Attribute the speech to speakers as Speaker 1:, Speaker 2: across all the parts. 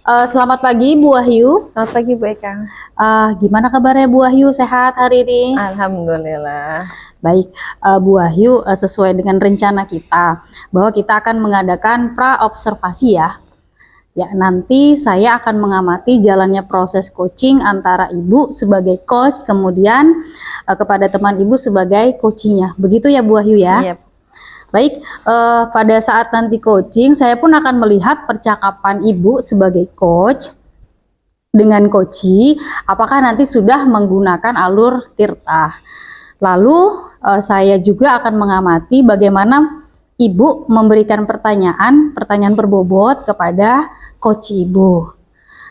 Speaker 1: Selamat pagi Bu Wahyu.
Speaker 2: Selamat pagi Bu Eka.
Speaker 1: Gimana kabarnya Bu Wahyu? Sehat hari ini?
Speaker 2: Alhamdulillah.
Speaker 1: Baik, Bu Wahyu, sesuai dengan rencana kita bahwa kita akan mengadakan pra-observasi ya. Ya, nanti saya akan mengamati jalannya proses coaching antara Ibu sebagai coach, kemudian kepada teman Ibu sebagai coachingnya. Begitu ya Bu Wahyu ya?
Speaker 2: Iya.
Speaker 1: Baik, pada saat nanti coaching, saya pun akan melihat percakapan Ibu sebagai coach dengan coachee, apakah nanti sudah menggunakan alur tirta. Lalu saya juga akan mengamati bagaimana Ibu memberikan pertanyaan berbobot kepada coachee Ibu.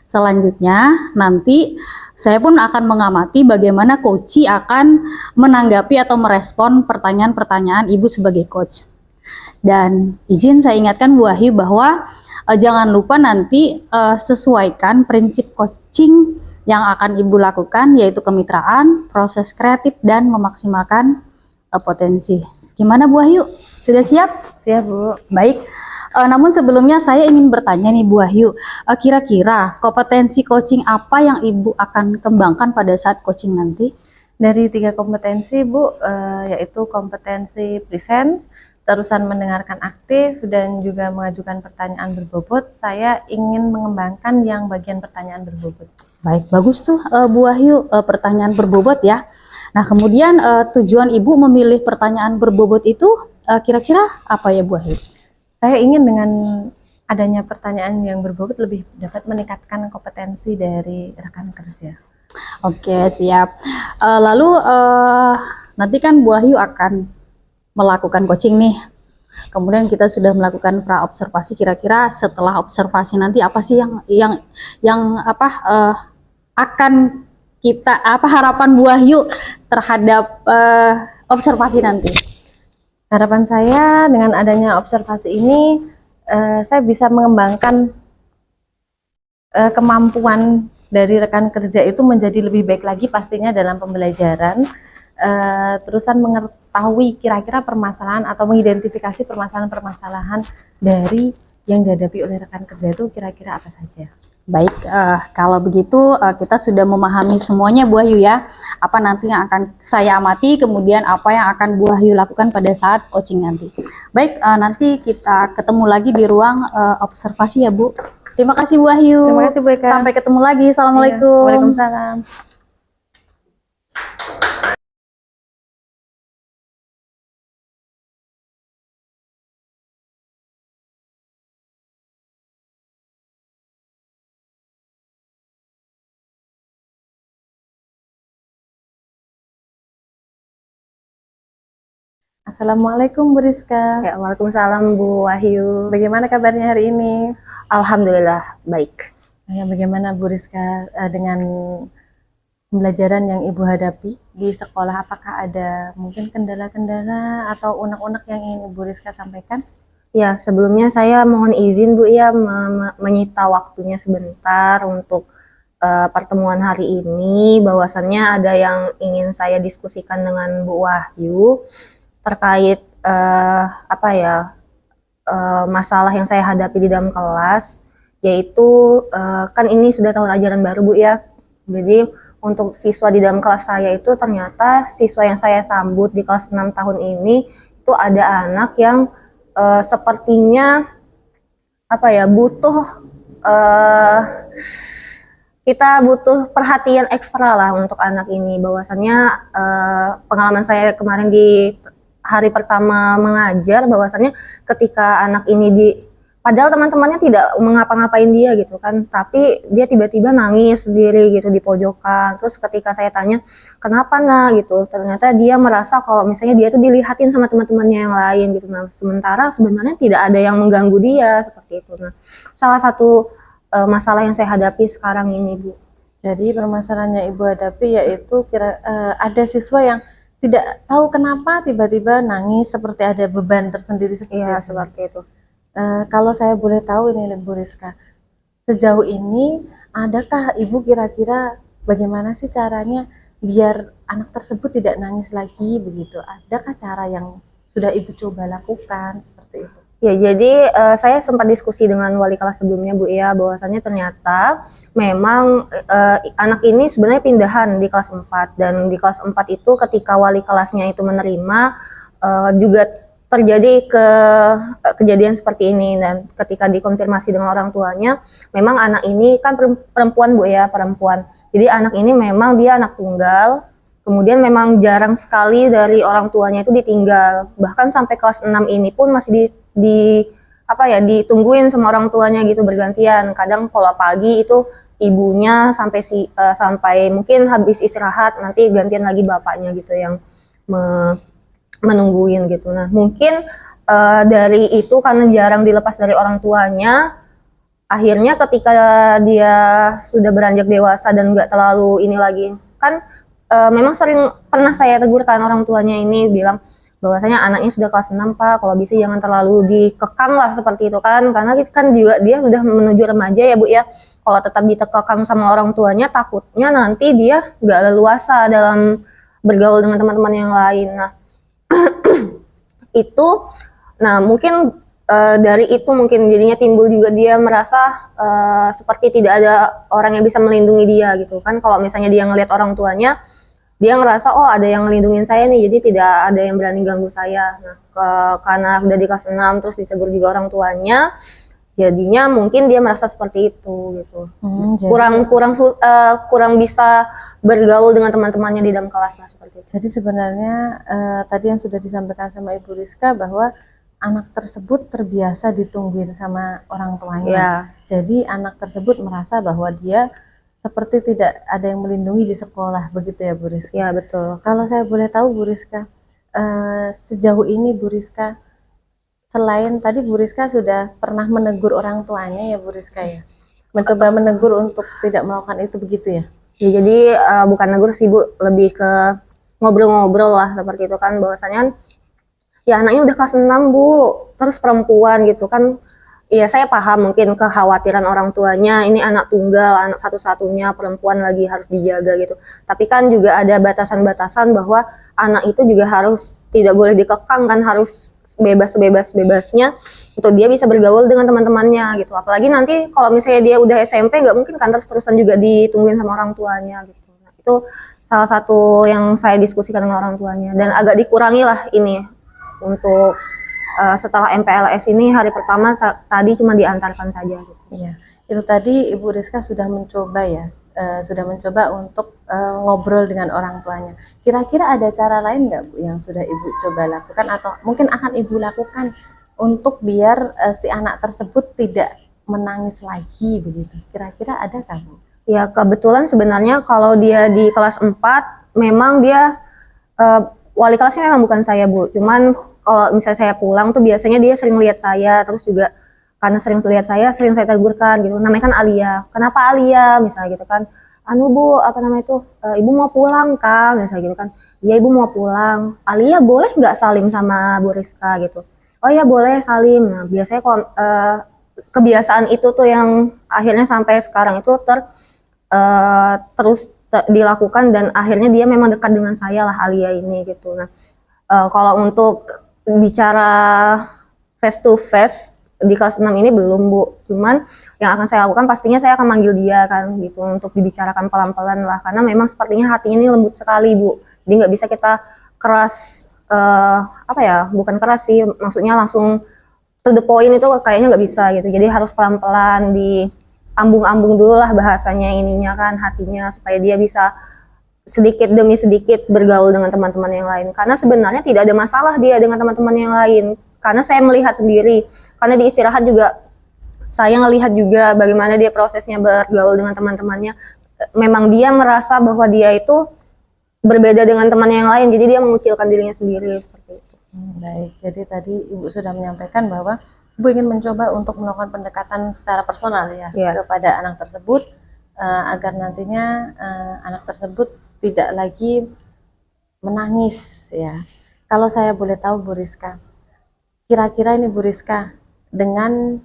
Speaker 1: Selanjutnya nanti saya pun akan mengamati bagaimana coachee akan menanggapi atau merespon pertanyaan-pertanyaan Ibu sebagai coach. Dan izin saya ingatkan Bu Wahyu bahwa jangan lupa nanti sesuaikan prinsip coaching yang akan Ibu lakukan, yaitu kemitraan, proses kreatif, dan memaksimalkan potensi. Gimana Bu Wahyu? Sudah siap?
Speaker 2: Siap Bu.
Speaker 1: Baik. Namun sebelumnya saya ingin bertanya nih Bu Wahyu, kira-kira kompetensi coaching apa yang Ibu akan kembangkan pada saat coaching nanti?
Speaker 2: Dari 3 kompetensi Bu, yaitu kompetensi present, terusan mendengarkan aktif, dan juga mengajukan pertanyaan berbobot. Saya ingin mengembangkan yang bagian pertanyaan berbobot.
Speaker 1: Baik, bagus tuh Bu Wahyu, pertanyaan berbobot ya. Nah, kemudian tujuan Ibu memilih pertanyaan berbobot itu kira-kira apa ya Bu Wahyu?
Speaker 2: Saya ingin dengan adanya pertanyaan yang berbobot lebih dapat meningkatkan kompetensi dari rekan kerja.
Speaker 1: Oke, siap. Lalu nanti kan Bu Wahyu akan melakukan coaching nih. Kemudian kita sudah melakukan pra observasi. Kira-kira setelah observasi nanti apa sih yang akan kita harapan Bu Wahyu terhadap observasi nanti?
Speaker 2: Harapan saya dengan adanya observasi ini, saya bisa mengembangkan kemampuan dari rekan kerja itu menjadi lebih baik lagi pastinya dalam pembelajaran. Terusan mengetahui kira-kira permasalahan atau mengidentifikasi permasalahan-permasalahan dari yang dihadapi oleh rekan kerja itu kira-kira apa saja.
Speaker 1: Baik, kalau begitu kita sudah memahami semuanya Bu Wahyu ya. Apa nanti yang akan saya amati, kemudian apa yang akan Bu Wahyu lakukan pada saat coaching nanti. Baik, nanti kita ketemu lagi di ruang observasi ya Bu. Terima kasih Bu Wahyu.
Speaker 2: Terima kasih Bu Eka.
Speaker 1: Sampai ketemu lagi. Assalamualaikum.
Speaker 2: Waalaikumsalam. Assalamualaikum Bu Rizka.
Speaker 3: Ya, waalaikumsalam Bu Wahyu.
Speaker 2: Bagaimana kabarnya hari ini?
Speaker 3: Alhamdulillah baik.
Speaker 2: Ya, bagaimana Bu Rizka dengan pembelajaran yang Ibu hadapi di sekolah? Apakah ada mungkin kendala-kendala atau unek-unek yang ingin Ibu Rizka sampaikan?
Speaker 3: Ya, sebelumnya saya mohon izin Bu ya menyita waktunya sebentar untuk pertemuan hari ini. Bahwasannya ada yang ingin saya diskusikan dengan Bu Wahyu terkait masalah yang saya hadapi di dalam kelas, yaitu kan ini sudah tahun ajaran baru Bu ya. Jadi untuk siswa di dalam kelas saya itu ternyata siswa yang saya sambut di kelas 6 tahun ini itu ada anak yang sepertinya butuh kita butuh perhatian ekstra lah untuk anak ini. Bahwasannya pengalaman saya kemarin di hari pertama mengajar, bahwasannya ketika anak ini padahal teman-temannya tidak mengapa-ngapain dia gitu kan, tapi dia tiba-tiba nangis sendiri gitu di pojokan. Terus ketika saya tanya kenapa nak gitu, ternyata dia merasa kalau misalnya dia tuh dilihatin sama teman-temannya yang lain gitu. Nah, sementara sebenarnya tidak ada yang mengganggu dia seperti itu. Nah, salah satu masalah yang saya hadapi sekarang ini Bu.
Speaker 2: Jadi permasalahan yang Ibu hadapi yaitu ada siswa yang tidak tahu kenapa tiba-tiba nangis, seperti ada beban tersendiri
Speaker 3: seperti itu.
Speaker 2: Kalau saya boleh tahu ini Bu Rizka, sejauh ini adakah Ibu kira-kira bagaimana sih caranya biar anak tersebut tidak nangis lagi begitu? Adakah cara yang sudah Ibu coba lakukan seperti itu?
Speaker 3: Ya, jadi saya sempat diskusi dengan wali kelas sebelumnya Bu ya, bahwasannya ternyata memang anak ini sebenarnya pindahan di kelas 4 dan di kelas 4 itu ketika wali kelasnya itu menerima juga terjadi kejadian seperti ini dan ketika dikonfirmasi dengan orang tuanya, memang anak ini kan perempuan Bu ya, perempuan. Jadi anak ini memang dia anak tunggal. Kemudian memang jarang sekali dari orang tuanya itu ditinggal. Bahkan sampai kelas 6 ini pun masih ditungguin sama orang tuanya gitu bergantian. Kadang kalau pagi itu ibunya sampai mungkin habis istirahat nanti gantian lagi bapaknya gitu yang menungguin gitu. Nah, mungkin dari itu karena jarang dilepas dari orang tuanya, akhirnya ketika dia sudah beranjak dewasa dan nggak terlalu ini lagi kan memang pernah saya tegurkan orang tuanya ini bilang bahwasanya anaknya sudah kelas 6 Pak, kalau bisa jangan terlalu dikekang lah seperti itu kan, karena kan juga dia sudah menuju remaja ya Bu ya, kalau tetap dikekang sama orang tuanya takutnya nanti dia nggak leluasa dalam bergaul dengan teman-teman yang lain. Nah itu, mungkin dari itu mungkin jadinya timbul juga dia merasa seperti tidak ada orang yang bisa melindungi dia gitu kan, kalau misalnya dia ngelihat orang tuanya dia ngerasa oh ada yang ngelindungin saya nih, jadi tidak ada yang berani ganggu saya. Nah, karena udah di kelas 6 terus ditegur juga orang tuanya, jadinya mungkin dia merasa seperti itu gitu. Kurang bisa bergaul dengan teman-temannya di dalam kelas lah seperti itu.
Speaker 2: Jadi sebenarnya tadi yang sudah disampaikan sama Ibu Rizka bahwa anak tersebut terbiasa ditungguin sama orang tuanya.
Speaker 3: Ya.
Speaker 2: Jadi anak tersebut merasa bahwa dia seperti tidak ada yang melindungi di sekolah, begitu ya Bu Rizka?
Speaker 3: Ya betul.
Speaker 2: Kalau saya boleh tahu Bu Rizka, sejauh ini Bu Rizka, selain tadi Bu Rizka sudah pernah menegur orang tuanya ya Bu Rizka ya? Mencoba menegur untuk tidak melakukan itu, begitu ya?
Speaker 3: Ya jadi bukan negur sih Bu, lebih ke ngobrol-ngobrol lah seperti itu kan, bahwasanya ya anaknya udah kelas 6 Bu, terus perempuan gitu kan. Iya saya paham mungkin kekhawatiran orang tuanya, ini anak tunggal, anak satu-satunya perempuan lagi harus dijaga gitu. Tapi kan juga ada batasan-batasan bahwa anak itu juga harus tidak boleh dikekang kan, harus bebas-bebasnya untuk dia bisa bergaul dengan teman-temannya gitu. Apalagi nanti kalau misalnya dia udah SMP nggak mungkin kan terus-terusan juga ditungguin sama orang tuanya gitu. Nah, itu salah satu yang saya diskusikan dengan orang tuanya dan agak dikurangi lah ini untuk setelah MPLS ini hari pertama tadi cuma diantarkan saja gitu.
Speaker 2: Iya, itu tadi Ibu Rizka sudah mencoba ya, sudah mencoba untuk ngobrol dengan orang tuanya. Kira-kira ada cara lain nggak Bu yang sudah Ibu coba lakukan atau mungkin akan Ibu lakukan untuk biar si anak tersebut tidak menangis lagi begitu? Kira-kira ada kan Bu?
Speaker 3: Ya kebetulan sebenarnya kalau dia di kelas 4 memang dia wali kelasnya memang bukan saya Bu, cuman kalau misalnya saya pulang tuh biasanya dia sering lihat saya, terus juga karena sering lihat saya, sering saya tegurkan gitu. Namanya kan Alia. Kenapa Alia? Misalnya gitu kan. Anu Bu, apa namanya itu? Ibu mau pulang kan? Misalnya gitu kan. Iya ibu mau pulang. Alia boleh nggak salim sama Bu Rizka gitu? Oh ya boleh salim. Nah biasanya kalau kebiasaan itu tuh yang akhirnya sampai sekarang itu terus dilakukan dan akhirnya dia memang dekat dengan saya lah Alia ini gitu. Nah kalau untuk bicara face to face di kelas 6 ini belum Bu, cuman yang akan saya lakukan pastinya saya akan manggil dia kan gitu untuk dibicarakan pelan-pelan lah, karena memang sepertinya hatinya ini lembut sekali Bu, jadi nggak bisa kita keras bukan keras sih, maksudnya langsung to the point itu kayaknya nggak bisa gitu, jadi harus pelan-pelan diambung-ambung dulu lah bahasanya ininya kan hatinya, supaya dia bisa sedikit demi sedikit bergaul dengan teman-teman yang lain, karena sebenarnya tidak ada masalah dia dengan teman-teman yang lain, karena saya melihat sendiri, karena di istirahat juga saya ngelihat juga bagaimana dia prosesnya bergaul dengan teman-temannya, memang dia merasa bahwa dia itu berbeda dengan teman yang lain, jadi dia mengucilkan dirinya sendiri seperti itu.
Speaker 2: Baik, jadi tadi Ibu sudah menyampaikan bahwa Ibu ingin mencoba untuk melakukan pendekatan secara personal ya kepada anak tersebut, agar nantinya anak tersebut tidak lagi menangis ya. Kalau saya boleh tahu Bu Rizka, kira-kira ini Bu Rizka dengan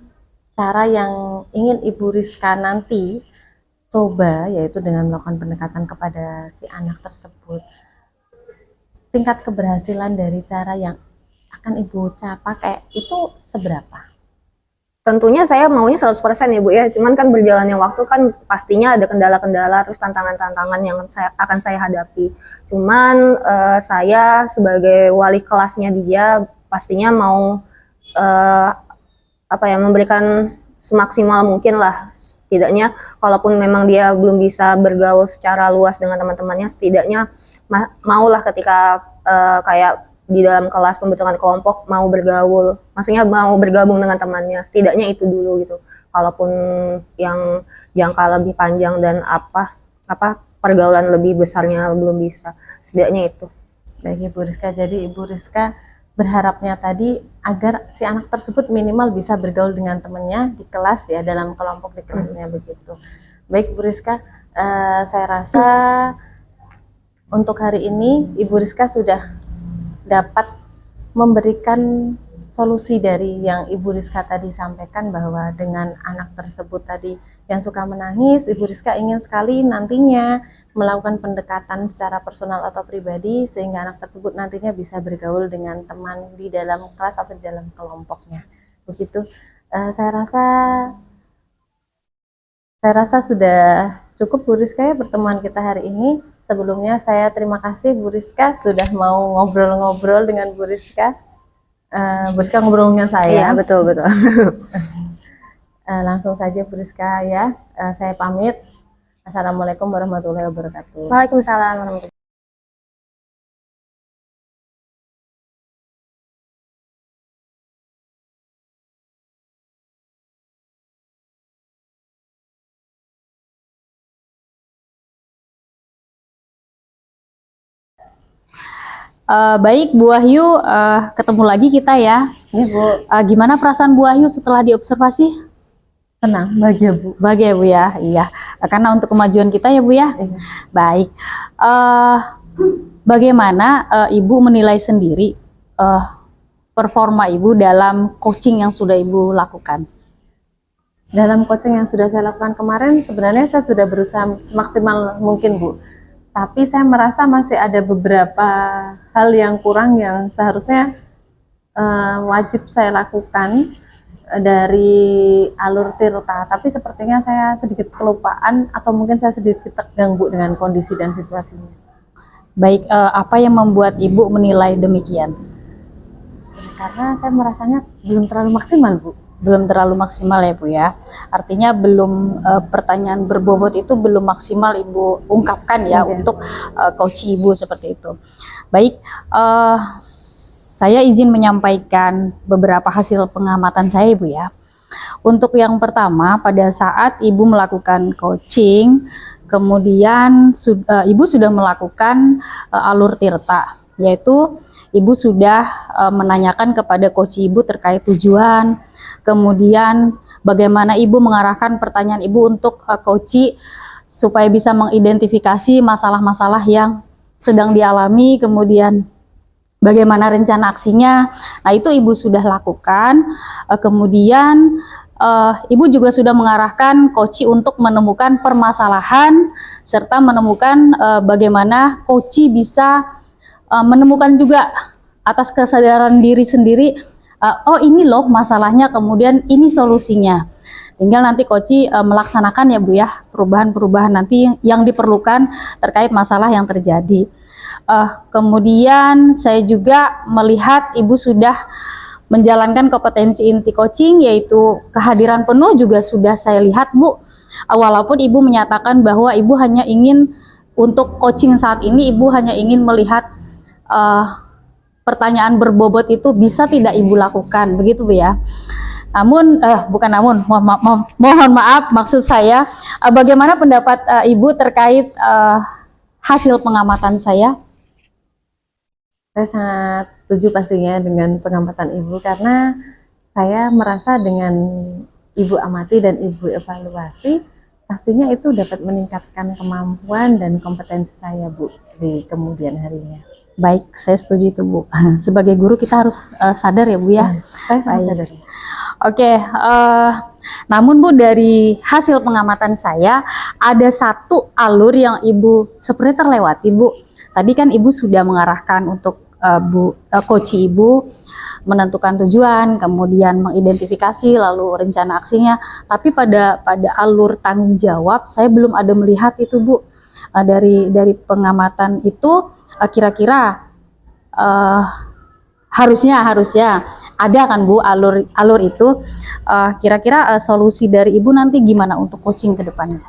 Speaker 2: cara yang ingin Ibu Rizka nanti coba, yaitu dengan melakukan pendekatan kepada si anak tersebut, tingkat keberhasilan dari cara yang akan Ibu capai itu seberapa?
Speaker 3: Tentunya saya maunya 100% ya Bu ya, cuman kan berjalannya waktu kan pastinya ada kendala-kendala terus tantangan-tantangan yang akan saya hadapi. Cuman saya sebagai wali kelasnya dia pastinya mau memberikan semaksimal mungkin lah. Setidaknya kalaupun memang dia belum bisa bergaul secara luas dengan teman-temannya, setidaknya maulah ketika kayak di dalam kelas pembentukan kelompok mau bergaul, maksudnya mau bergabung dengan temannya, setidaknya itu dulu gitu. Kalaupun yang jangka lebih panjang dan pergaulan lebih besarnya belum bisa, setidaknya itu.
Speaker 2: Baik Ibu Rizka, jadi Ibu Rizka berharapnya tadi agar si anak tersebut minimal bisa bergaul dengan temannya di kelas ya, dalam kelompok di kelasnya begitu. Baik Ibu Rizka, saya rasa untuk hari ini Ibu Rizka sudah dapat memberikan solusi dari yang Ibu Rizka tadi sampaikan, bahwa dengan anak tersebut tadi yang suka menangis, Ibu Rizka ingin sekali nantinya melakukan pendekatan secara personal atau pribadi sehingga anak tersebut nantinya bisa bergaul dengan teman di dalam kelas atau di dalam kelompoknya. Begitu. Saya rasa sudah cukup Bu Rizka ya pertemuan kita hari ini. Sebelumnya saya terima kasih Bu Rizka sudah mau ngobrol-ngobrol dengan Bu Rizka. Bu Rizka ngobrol dengan saya.
Speaker 3: Iya, betul.
Speaker 2: Langsung saja Bu Rizka ya. Saya pamit. Assalamualaikum warahmatullahi wabarakatuh.
Speaker 3: Waalaikumsalam warahmatullahi wabarakatuh.
Speaker 1: Baik Bu Wahyu, ketemu lagi kita ya.
Speaker 2: Ini Bu,
Speaker 1: Gimana perasaan Bu Wahyu setelah diobservasi?
Speaker 2: tenang, bahagia Bu.
Speaker 1: Bahagia ya Bu ya, iya. Karena untuk kemajuan kita ya Bu ya.
Speaker 2: Iya.
Speaker 1: Baik. Bagaimana Ibu menilai sendiri performa Ibu dalam coaching yang sudah Ibu lakukan?
Speaker 2: Dalam coaching yang sudah saya lakukan kemarin, sebenarnya saya sudah berusaha semaksimal mungkin Bu. Tapi saya merasa masih ada beberapa hal yang kurang yang seharusnya wajib saya lakukan dari alur Tirta. Tapi sepertinya saya sedikit kelupaan atau mungkin saya sedikit terganggu dengan kondisi dan situasinya.
Speaker 1: Baik, apa yang membuat Ibu menilai demikian?
Speaker 2: Karena saya merasanya belum terlalu maksimal Bu.
Speaker 1: Belum terlalu maksimal ya Bu ya. Artinya belum pertanyaan berbobot itu belum maksimal Ibu ungkapkan ya untuk coach Ibu seperti itu. Baik, saya izin menyampaikan beberapa hasil pengamatan saya Ibu ya. Untuk yang pertama, pada saat Ibu melakukan coaching, kemudian Ibu sudah melakukan alur Tirta, yaitu Ibu sudah menanyakan kepada coach Ibu terkait tujuan, kemudian bagaimana Ibu mengarahkan pertanyaan Ibu untuk coach supaya bisa mengidentifikasi masalah-masalah yang sedang dialami, kemudian bagaimana rencana aksinya. Nah, itu Ibu sudah lakukan. Kemudian Ibu juga sudah mengarahkan coach untuk menemukan permasalahan serta menemukan bagaimana coach bisa menemukan juga atas kesadaran diri sendiri, oh ini loh masalahnya, kemudian ini solusinya. Tinggal nanti coach melaksanakan ya Bu ya, perubahan-perubahan nanti yang diperlukan terkait masalah yang terjadi. Kemudian saya juga melihat Ibu sudah menjalankan kompetensi inti coaching, yaitu kehadiran penuh juga sudah saya lihat Bu. Walaupun Ibu menyatakan bahwa Ibu hanya ingin untuk coaching saat ini, Ibu hanya ingin melihat pertanyaan berbobot itu bisa tidak Ibu lakukan, begitu Bu ya. Namun, mohon maaf, maksud saya, bagaimana pendapat Ibu terkait hasil pengamatan saya?
Speaker 2: Saya sangat setuju pastinya dengan pengamatan Ibu, karena saya merasa dengan Ibu amati dan Ibu evaluasi, pastinya itu dapat meningkatkan kemampuan dan kompetensi saya Bu di kemudian harinya.
Speaker 1: Baik, saya setuju itu Bu. Sebagai guru kita harus sadar ya Bu ya.
Speaker 2: Saya sangat sadar.
Speaker 1: Oke, namun Bu, dari hasil pengamatan saya ada satu alur yang Ibu seperti terlewati Bu. Tadi kan Ibu sudah mengarahkan untuk coach Ibu menentukan tujuan, kemudian mengidentifikasi, lalu rencana aksinya. Tapi pada alur tanggung jawab, saya belum ada melihat itu, Bu. Dari pengamatan itu, kira-kira harusnya ada kan, Bu, alur itu. Kira-kira solusi dari Ibu nanti gimana untuk coaching ke depannya?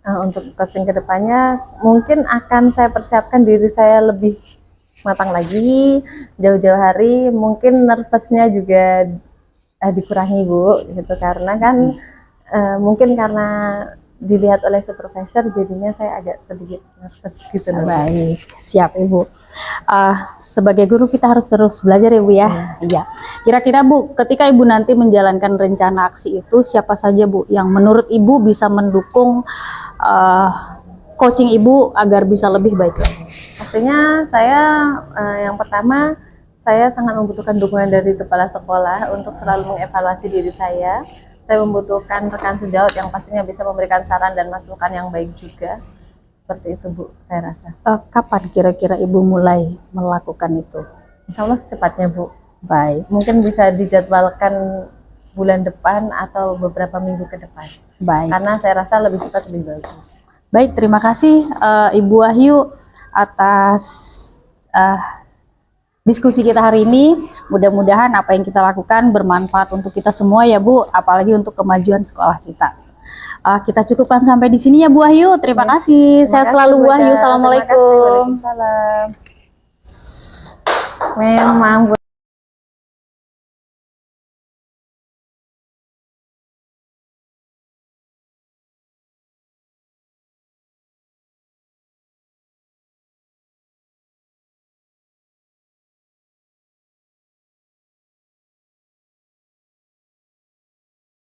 Speaker 2: Untuk coaching ke depannya, mungkin akan saya persiapkan diri saya lebih matang lagi, jauh-jauh hari. Mungkin nervousnya juga dikurangi, Bu, gitu, karena kan mungkin karena dilihat oleh supervisor, jadinya saya agak sedikit nervous gitu.
Speaker 1: Baik, siap Ibu. Sebagai guru kita harus terus belajar ya, Bu ya. Iya. Kira-kira Bu, ketika Ibu nanti menjalankan rencana aksi itu, siapa saja Bu yang menurut Ibu bisa mendukung coaching Ibu agar bisa lebih baik lagi?
Speaker 2: Pastinya saya yang pertama, saya sangat membutuhkan dukungan dari kepala sekolah untuk selalu mengevaluasi diri saya. Saya membutuhkan rekan sejawat yang pastinya bisa memberikan saran dan masukan yang baik juga. Seperti itu, Bu, saya rasa.
Speaker 1: Kapan kira-kira Ibu mulai melakukan itu?
Speaker 2: Insya Allah secepatnya, Bu.
Speaker 1: Baik.
Speaker 2: Mungkin bisa dijadwalkan bulan depan atau beberapa minggu ke depan.
Speaker 1: Baik.
Speaker 2: Karena saya rasa lebih cepat lebih bagus.
Speaker 1: Baik, terima kasih Ibu Wahyu atas diskusi kita hari ini. Mudah-mudahan apa yang kita lakukan bermanfaat untuk kita semua ya, Bu, apalagi untuk kemajuan sekolah kita. Kita cukupkan sampai di sini ya, Bu Wahyu. Terima kasih. Sehat selalu, Bu Wahyu. Assalamualaikum.
Speaker 2: Waalaikumsalam. Memang, Bu.